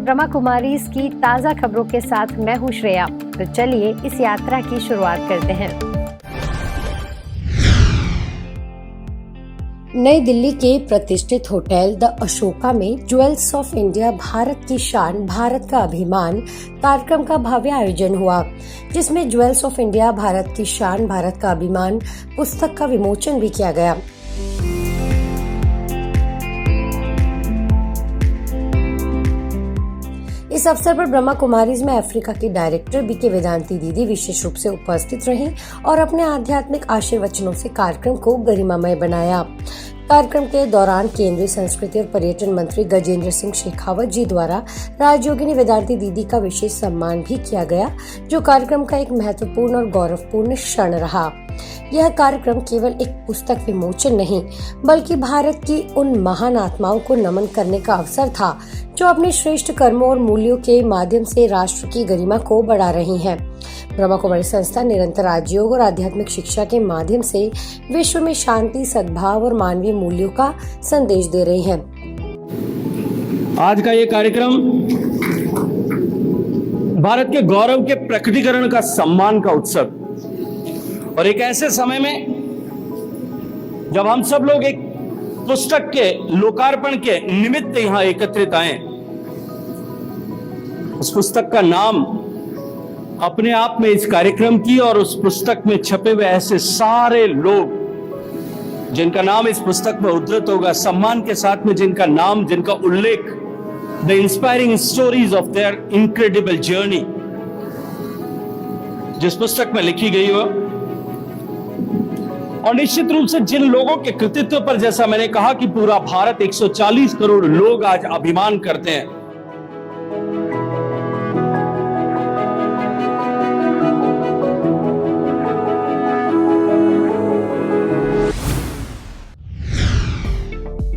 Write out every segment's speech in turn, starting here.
ब्रह्मा कुमारीज की ताज़ा खबरों के साथ मैं हूं श्रेया। तो चलिए इस यात्रा की शुरुआत करते हैं। नई दिल्ली के प्रतिष्ठित होटल द अशोका में ज्वेल्स ऑफ इंडिया भारत की शान भारत का अभिमान कार्यक्रम का भव्य आयोजन हुआ, जिसमें ज्वेल्स ऑफ इंडिया भारत की शान भारत का अभिमान पुस्तक का विमोचन भी किया गया। इस अवसर पर ब्रह्मा कुमारीज में अफ्रीका की डायरेक्टर बीके वेदांती दीदी विशेष रूप से उपस्थित रहीं और अपने आध्यात्मिक आशीर्वचनों से कार्यक्रम को गरिमामय बनाया। कार्यक्रम के दौरान केंद्रीय संस्कृति और पर्यटन मंत्री गजेंद्र सिंह शेखावत जी द्वारा राजयोगिनी वेदांती दीदी का विशेष सम्मान भी किया गया, जो कार्यक्रम का एक महत्वपूर्ण और गौरवपूर्ण क्षण रहा। यह कार्यक्रम केवल एक पुस्तक विमोचन नहीं, बल्कि भारत की उन महान आत्माओं को नमन करने का अवसर था जो अपने श्रेष्ठ कर्मों और मूल्यों के माध्यम से राष्ट्र की गरिमा को बढ़ा रही हैं। ब्रह्मा कुमारी संस्था निरंतर राजयोग और आध्यात्मिक शिक्षा के माध्यम से विश्व में शांति, सद्भाव और मानवीय मूल्यों का संदेश दे रही है। आज का ये कार्यक्रम भारत के गौरव के प्रकटीकरण का सम्मान का उत्सव, और एक ऐसे समय में जब हम सब लोग एक पुस्तक के लोकार्पण के निमित्त यहां एकत्रित आए। उस पुस्तक का नाम अपने आप में इस कार्यक्रम की और उस पुस्तक में छपे हुए ऐसे सारे लोग जिनका नाम इस पुस्तक में उद्धृत होगा, सम्मान के साथ में जिनका नाम, जिनका उल्लेख, the inspiring stories of their incredible journey जिस पुस्तक में लिखी गई हो, और निश्चित रूप से जिन लोगों के कृतित्व पर, जैसा मैंने कहा कि पूरा भारत 140 करोड़ लोग आज अभिमान करते हैं।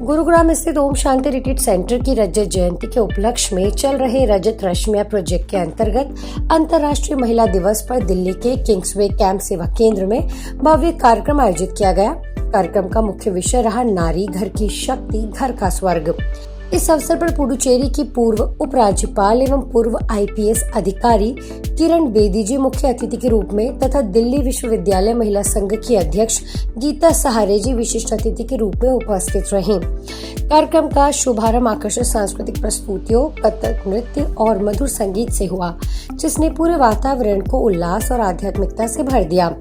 गुरुग्राम स्थित ओम शांति रिट्रीट सेंटर की रजत जयंती के उपलक्ष्य में चल रहे रजत रश्मिया प्रोजेक्ट के अंतर्गत अंतर्राष्ट्रीय महिला दिवस पर दिल्ली के किंग्सवे कैंप सेवा केंद्र में भव्य कार्यक्रम आयोजित किया गया। कार्यक्रम का मुख्य विषय रहा नारी, घर की शक्ति, घर का स्वर्ग। इस अवसर पर पुडुचेरी की पूर्व उपराज्यपाल एवं पूर्व आईपीएस अधिकारी किरण बेदी जी मुख्य अतिथि के रूप में तथा दिल्ली विश्वविद्यालय महिला संघ की अध्यक्ष गीता सहारे जी विशिष्ट अतिथि के रूप में उपस्थित रहीं। कार्यक्रम का शुभारंभ आकर्षक सांस्कृतिक प्रस्तुतियों, कथक नृत्य और मधुर संगीत से हुआ, जिसने पूरे वातावरण को उल्लास और आध्यात्मिकता से भर दिया।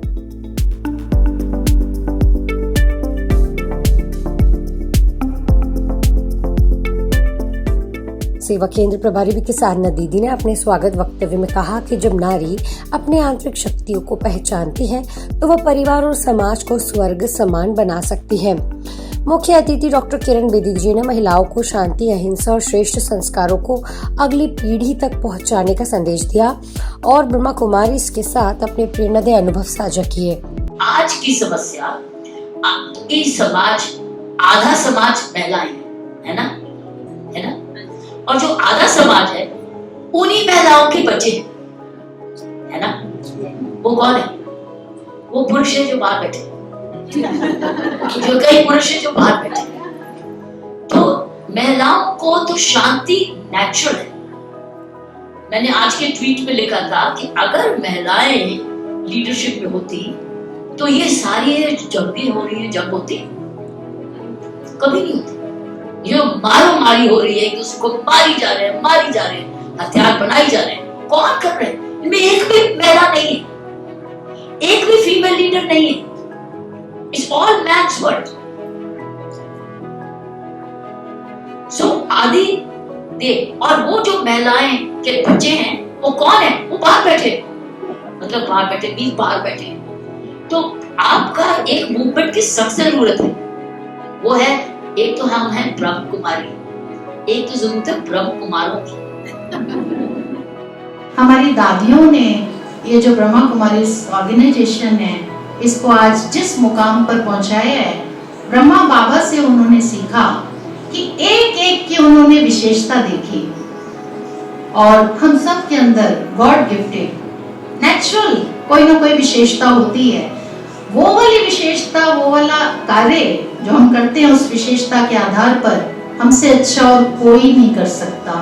सेवा केंद्र प्रभारी बीके साधना दीदी ने अपने स्वागत वक्तव्य में कहा कि जब नारी अपने आंतरिक शक्तियों को पहचानती है तो वह परिवार और समाज को स्वर्ग समान बना सकती है। मुख्य अतिथि डॉक्टर किरण बेदी जी ने महिलाओं को शांति, अहिंसा और श्रेष्ठ संस्कारों को अगली पीढ़ी तक पहुंचाने का संदेश दिया और ब्रह्मा कुमारी इसके साथ अपने प्रेरणादायी अनुभव साझा किए। आज की समस्या समाज, आधा समाज महिलाएं है ना, और जो आधा समाज है उन्हीं महिलाओं के बच्चे है ना। वो कौन है? वो पुरुष है जो बाहर बैठे, जो कई पुरुष है जो बाहर बैठे। तो महिलाओं को तो शांति नेचुरल है। मैंने आज के ट्वीट में लिखा था कि अगर महिलाएं लीडरशिप में होती तो ये सारी जंग भी हो रही है, जंग होती कभी नहीं होती। ये मारो मारी हो रही है कि उसको मारी जा रहे हैं, हथियार बनाई जा रहे हैं। कौन कर रहे हैं? इनमें एक भी महिला नहीं है, एक भी फीमेल लीडर नहीं है। It's all man's world. So आदि दे, और वो जो महिलाएं के बच्चे हैं वो कौन है? वो बाहर बैठे, मतलब बाहर बैठे मीन्स बाहर बैठे। तो आपका एक मूवमेंट की सख्त जरूरत है। वो है, एक तो हम हैं ब्रह्म कुमारी, एक तो जरूरत है ब्रह्म कुमारों की। हमारी दादियों ने ये जो ब्रह्मा कुमारी ऑर्गेनाइजेशन है, इसको आज जिस मुकाम पर पहुंचाया है, ब्रह्मा बाबा से उन्होंने सीखा कि एक एक की उन्होंने विशेषता देखी, और हम सब के अंदर गॉड गिफ्टेड नेचुरल कोई ना कोई विशेषता होती है। वो वाली विशेषता, वो वाला कार्य जो हम करते हैं, उस विशेषता के आधार पर हमसे अच्छा और कोई नहीं कर सकता।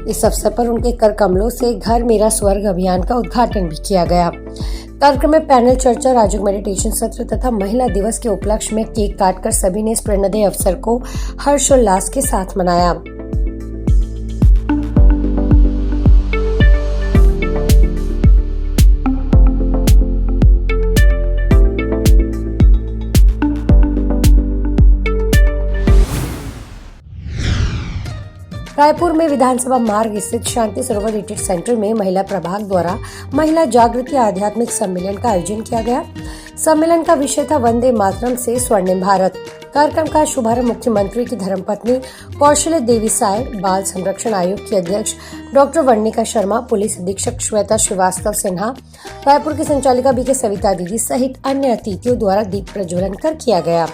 इस अवसर पर उनके कर कमलों से घर मेरा स्वर्ग अभियान का उद्घाटन भी किया गया। कार्यक्रम में पैनल चर्चा, राजयोग मेडिटेशन सत्र तथा महिला दिवस के उपलक्ष्य में केक काटकर सभी ने इस प्रेरणादायी अवसर को हर्षोल्लास के साथ मनाया। रायपुर में विधानसभा मार्ग स्थित शांति सरोवर रिट्रीट सेंटर में महिला प्रभाग द्वारा महिला जागृति आध्यात्मिक सम्मेलन का आयोजन किया गया। सम्मेलन का विषय था वंदे मातरम से स्वर्णिम भारत। कार्यक्रम का शुभारंभ मुख्यमंत्री की धर्मपत्नी कौशल्या देवी साय, बाल संरक्षण आयोग की अध्यक्ष डॉक्टर वर्णिका शर्मा, पुलिस अधीक्षक श्वेता श्रीवास्तव सिन्हा, रायपुर की संचालिका बीके सविता दीदी सहित अन्य अतिथियों द्वारा दीप प्रज्वलन कर किया गया।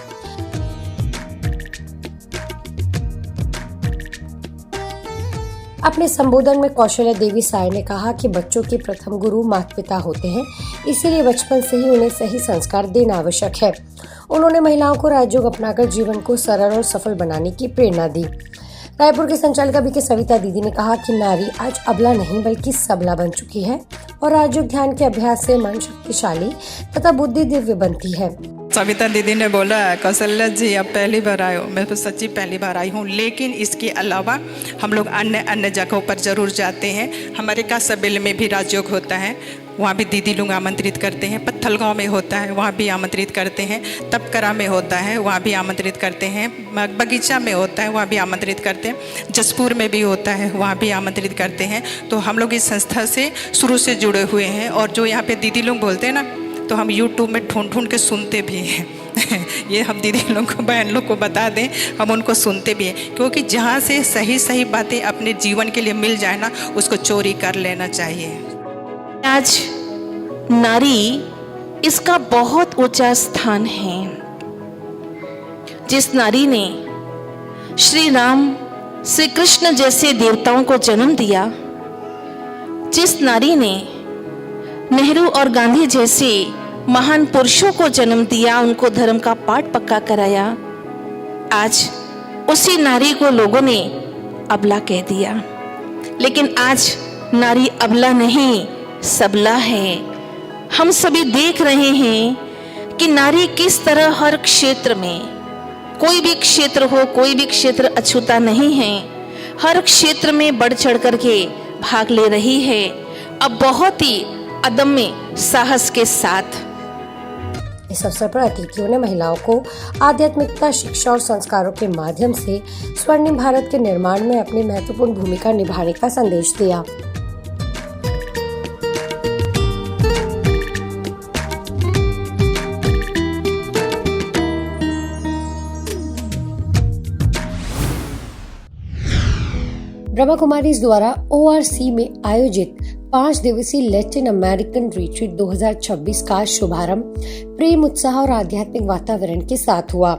अपने संबोधन में कौशल्या देवी साय ने कहा कि बच्चों के प्रथम गुरु माता पिता होते हैं, इसीलिए बचपन से ही उन्हें सही संस्कार देना आवश्यक है। उन्होंने महिलाओं को राजयोग अपनाकर जीवन को सरल और सफल बनाने की प्रेरणा दी। रायपुर की संचालिका बीके सविता दीदी ने कहा कि नारी आज अबला नहीं बल्कि सबला बन चुकी है और राजयोग ध्यान के अभ्यास से मन शक्तिशाली तथा बुद्धि दिव्य बनती है। सविता दीदी ने बोला, कौशल्या जी आप पहली बार आए हो। मैं तो सच्ची पहली बार आई हूँ, लेकिन इसके अलावा हम लोग अन्य जगहों पर ज़रूर जाते हैं। हमारे कासाबेल में भी राजयोग होता है, वहाँ भी दीदी लोग आमंत्रित करते हैं। पत्थलगांव में होता है, वहाँ भी आमंत्रित करते हैं। तपकरा में होता है, वहाँ भी आमंत्रित करते हैं। बगीचा में होता है, वहाँ भी आमंत्रित करते हैं। जसपुर में भी होता है, वहाँ भी आमंत्रित करते हैं। तो हम लोग इस संस्था से शुरू से जुड़े हुए हैं और जो यहाँ पे दीदी लोग बोलते हैं ना, तो हम यूट्यूब में ढूंढ के सुनते भी हैं। ये हम दीदी लोग को, बहन लोग को बता दें, हम उनको सुनते भी हैं, क्योंकि जहाँ से सही बातें अपने जीवन के लिए मिल जाए ना, उसको चोरी कर लेना चाहिए। आज नारी, इसका बहुत ऊंचा स्थान है। जिस नारी ने श्री राम, श्री कृष्ण जैसे देवताओं को जन्म दिया, जिस नारी ने नेहरू और गांधी जैसे महान पुरुषों को जन्म दिया, उनको धर्म का पाठ पक्का कराया, आज उसी नारी को लोगों ने अबला कह दिया। लेकिन आज नारी अबला नहीं, सबला है। हम सभी देख रहे हैं कि नारी किस तरह हर क्षेत्र में, कोई भी क्षेत्र हो, कोई भी क्षेत्र अछूता नहीं है, हर क्षेत्र में बढ़ चढ़ करके भाग ले रही है। अब बहुत ही अदम्य साहस के साथ। इस अवसर पर अतिथियों ने महिलाओं को आध्यात्मिकता, शिक्षा और संस्कारों के माध्यम से स्वर्णिम भारत के निर्माण में अपनी महत्वपूर्ण भूमिका निभाने का संदेश दिया। ब्रह्मा कुमारीज द्वारा ORC में आयोजित 5 दिवसीय लैटिन अमेरिकन रिट्रीट 2026 का शुभारंभ प्रेम, उत्साह और आध्यात्मिक वातावरण के साथ हुआ।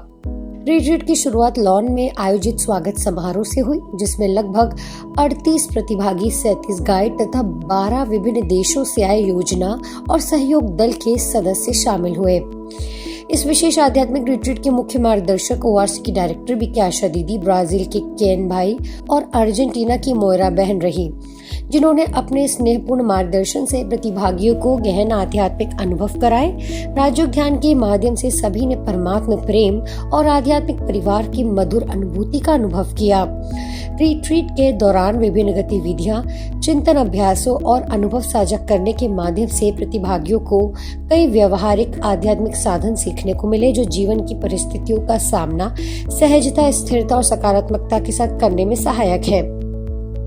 रिट्रीट की शुरुआत लॉन में आयोजित स्वागत समारोह से हुई, जिसमें लगभग 38 प्रतिभागी, 37 गाइड तथा 12 विभिन्न देशों से आए योजना और सहयोग दल के सदस्य शामिल हुए। इस विशेष आध्यात्मिक रिट्रीट के मुख्य मार्गदर्शक ORC की डायरेक्टर बीके आशा दीदी, ब्राजील के केन भाई और अर्जेंटीना की मोयरा बहन रही, जिन्होंने अपने स्नेहपूर्ण मार्गदर्शन से प्रतिभागियों को गहन आध्यात्मिक अनुभव कराए। राजयोग ध्यान के माध्यम से सभी ने परमात्मा प्रेम और आध्यात्मिक परिवार की मधुर अनुभूति का अनुभव किया। रिट्रीट के दौरान विभिन्न गतिविधियां, चिंतन, अभ्यासों और अनुभव साझा करने के माध्यम से प्रतिभागियों को कई व्यवहारिक आध्यात्मिक साधन सीखने को मिले, जो जीवन की परिस्थितियों का सामना सहजता, स्थिरता और सकारात्मकता के साथ करने में सहायक है।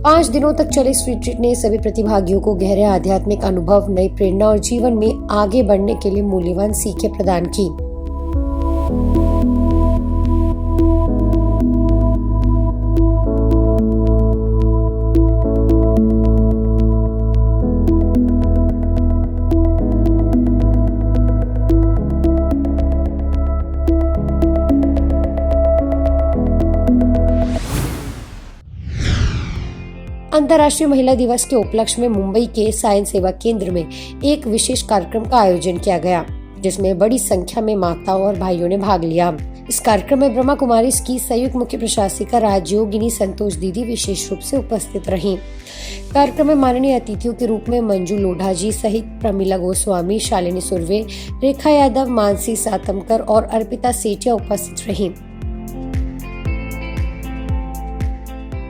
5 दिनों तक चले इस रिट्रीट ने सभी प्रतिभागियों को गहरे आध्यात्मिक अनुभव, नई प्रेरणा और जीवन में आगे बढ़ने के लिए मूल्यवान सीखें प्रदान की। अंतर्राष्ट्रीय महिला दिवस के उपलक्ष्य में मुंबई के सायन सेवा केंद्र में एक विशेष कार्यक्रम का आयोजन किया गया, जिसमें बड़ी संख्या में माताओं और भाइयों ने भाग लिया। इस कार्यक्रम में ब्रह्मा कुमारीज की संयुक्त मुख्य प्रशासिका राजयोगिनी संतोष दीदी विशेष रूप से उपस्थित रहीं। कार्यक्रम में माननीय अतिथियों के रूप में मंजू लोढ़ा जी सहित प्रमिला गोस्वामी, शालिनी सुर्वे, रेखा यादव, मानसी सातमकर और अर्पिता सेठिया उपस्थित रहीं।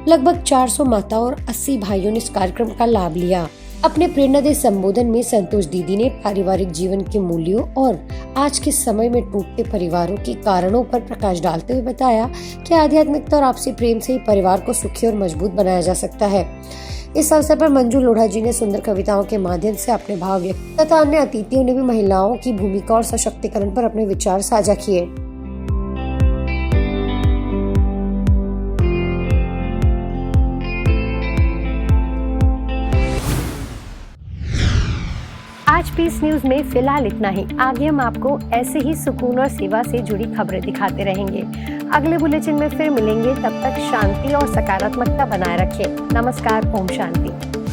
लगभग 400 माताओं और 80 भाइयों ने इस कार्यक्रम का लाभ लिया। अपने प्रेरणादायी संबोधन में संतोष दीदी ने पारिवारिक जीवन के मूल्यों और आज के समय में टूटते परिवारों के कारणों पर प्रकाश डालते हुए बताया कि आध्यात्मिकता और आपसी प्रेम से ही परिवार को सुखी और मजबूत बनाया जा सकता है। इस अवसर पर मंजू लोढ़ा जी ने सुंदर कविताओं के माध्यम से अपने भाव व्यक्त तथा अन्य अतिथियों ने भी महिलाओं की भूमिका और सशक्तिकरण पर अपने विचार साझा किए। आज पीस न्यूज में फिलहाल इतना ही। आगे हम आपको ऐसे ही सुकून और सेवा से जुड़ी खबरें दिखाते रहेंगे। अगले बुलेटिन में फिर मिलेंगे, तब तक शांति और सकारात्मकता बनाए रखें। नमस्कार, ओम शांति।